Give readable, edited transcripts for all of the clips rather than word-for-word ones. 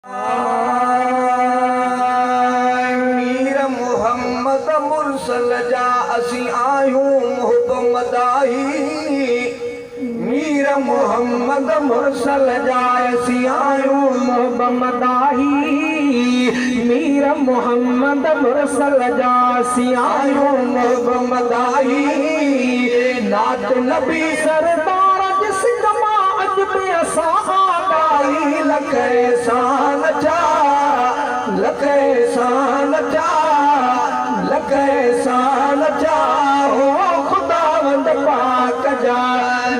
मीर मोहम्मद मुरसल जा असी आयूं मोहब्बमदाही। मीर मोहम्मद मुरसल जा असी आयूं मोहब्बमदाही। मीर मोहम्मद मुरसल जा असी आयूं मोहब्बमदाही। नात नबी सरदार जिस कमा अजब असा गाई। लखे सान चा लखे सान चा लखे सान चा हो खुदावंद पाक जा।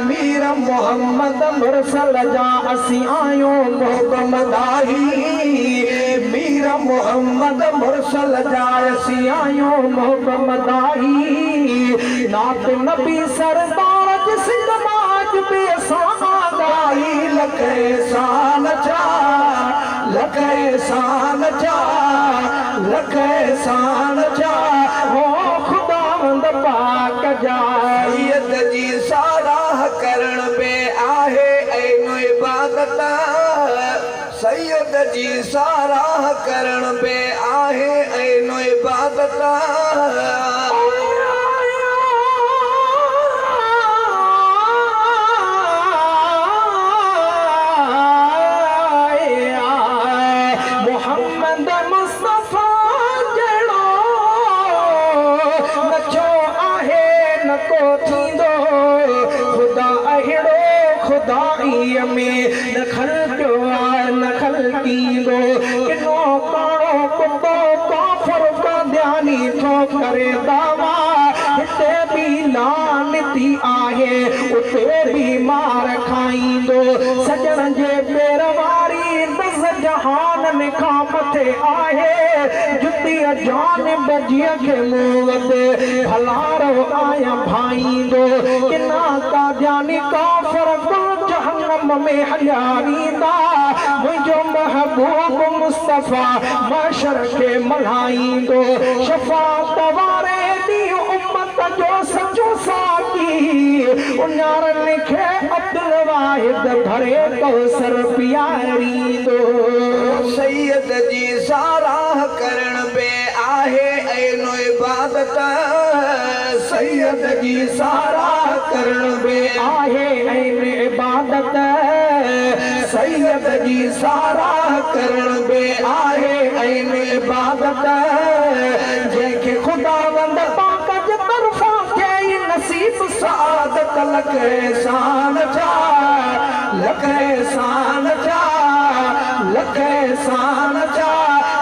मीर मोहम्मद मुरसल जा असी आयूं मोहब्बमदाही। मीर मोहम्मद मुरसल जा असी आयूं मोहब्बमदाही। नात नबी सरदार जिस समाज पे सागाई। लखे सान चा लखे सान चा लखे सान चा हो खुदावंद पाक जा। सैयद जी साराह करण पे आहे ऐनो इबादत। सैयद जी साराह करण पे आहे ऐनो इबादत। खुदाईअ में नखल पियो आहे नखल कींदो। किनो काणो कुतो काफ़र काद्यानी थो करे दावा। हिते बि लानती आहे उते बि मार खाईंदो। सजण जे पेरवारी दस जहान में खां मथे आहे। जुतीअ जानिब जीअं खे मूं वटि भलारो आया भाईंदो। किना काद्यानी काफ़र जहन्नम में हलियारींदा। मुंहिंजो महबूब मुस्तफ़ा महशर खे मल्हाईंदो। शफ़ाअत वारे ॾींहुं उम्मत जो सचो साकी। उन्यारनि खे अब्दुल वाहिद भरे कौसर पियारींदो। सैयद जी साराह करण पे आहे ऐनो इबादत। सैयद जी साराह करण पे आहे ऐनो इबादत। सैयद जी साराह करण पे आहे ऐनो इबादत। जंहिंखे खुदावंद पाक जे तरफ़ां थिए नसीब सआदत। लखे सान चा लखे सान चा लखे सान चा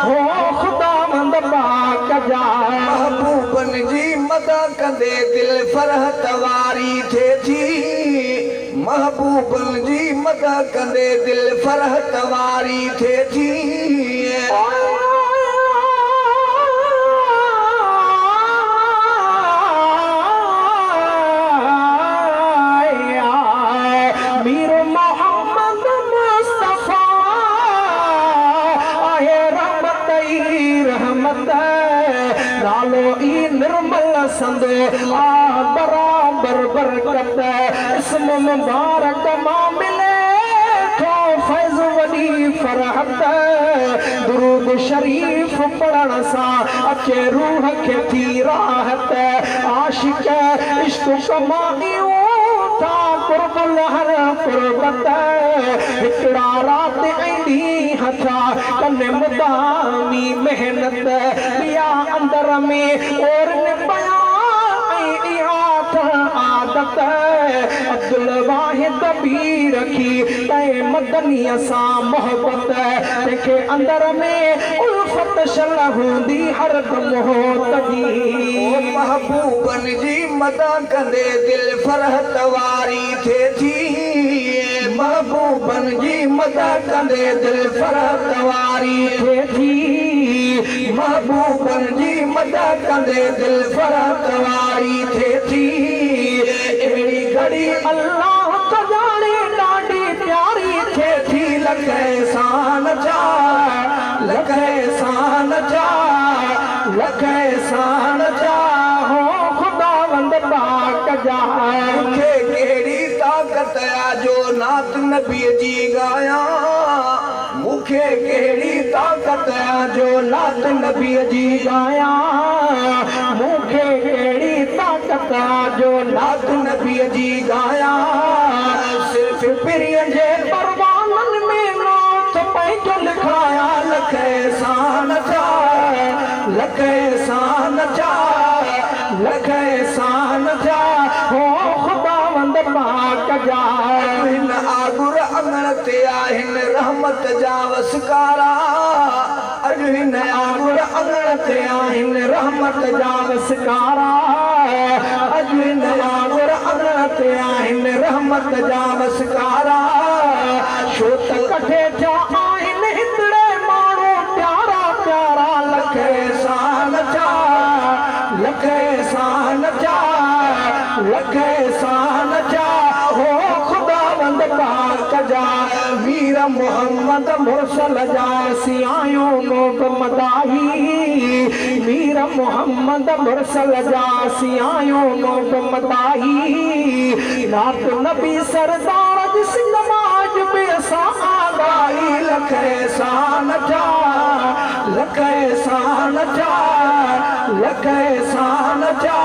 हो खुदावंद पाक जा। महबूबन जी मदद कंदे दिल फरहत वारी थिए थी। महबूबन जी मदद कंदे दिल फरहत वारी थिए थी। मीर मोहम्मद मुस्तफ़ा आहे रहमत ई रहमत। नालो ई निर्मल संदो आ बराबर बरकत। इसम मुबारक मां मिले थो फैज़ वॾी फरहत। दुरूद शरीफ पढ़ण सां अचे रूह खे थी राहत। आशिक इश्क कमाइयूं था कुर्बल हर कुर्बत। हिकिड़ा राति ऐं ॾींहं था कनि मुदामी महिनत। इहा अंदर में ओरनि पिया ऐं इहा आदत। अब्दुल वाहिद बि रखी तंहिं मदनीअ सां मोहबत। तंहिंखे अंदर में उल्फत शल हूंदी हरदम होत जी। महबूबन जी मदद कंदे दिल फरहत वारी थिए थी। महबूबन जी मदद कंदे दिल फरहत वारी थिए थी। महबूबन जी मदद कंदे दिल फरहत वारी थिए थी। अहिड़ी घड़ी अल्लाह तो जाने ॾाढी प्यारी थिए थी। लखे सान चा लखे सान चा लखे सान चा हो खुदावंद पाक जा। मूंखे कहिड़ी ताक़त आ जो नात नबीअ जी गाया। मूंखे कहिड़ी ताक़त जो लात नबीअ जी गाया मूंखे कहिड़ी ताक़त जो लात नबीअ जी गाया सिर्फ़ पिरीअ जे परवाननि में नाथ पंहिंजो लिखाया लख एहसान जा लख एहसान जा लख एहसान जा हो खुदावंद पाक जा हिन आगुर अंगण ते आहिनि रहमत जा वसकारा अॼु हिन आगुर अंगण ते आहिनि रहमत जा वसकारा अॼु हिन आगुर अंगण ते आहिनि रहमत जा वसकारा छो त कठे जा आहिनि हिकिड़े माण्हू प्यारा प्यारा लख एहसान जा लख एहसान जा लख एहसान जा हो खुदावंद पाक जा वीर मोहम्मद मुरसल जा सियायो मोग मदाही वीर मोहम्मद मुरसल जा सियायो मोग मदाही नात नबी सरदार जिस नमाज में असां आगाही लख एहसान जा लख एहसान जा लख एहसान जा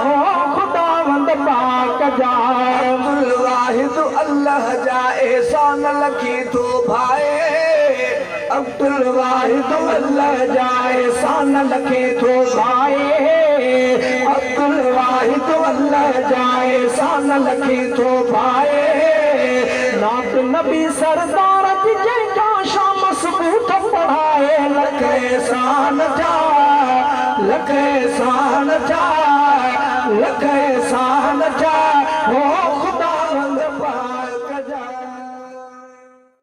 हो खुदावंद पाक जा अब्दुल वाहिद अल्लाह जा एहसान लखी थो भाए अब्दुल वाहिद अल्लाह जा एहसान लखे थो भाए अब्दुल वाहिद अल्लाह जा एहसान लखे थो भाए नात नबी सरदार जी जंहिंजा शाम सबूत पढ़ाए लख एहसान जा लख एहसान जा लख एहसान जा हो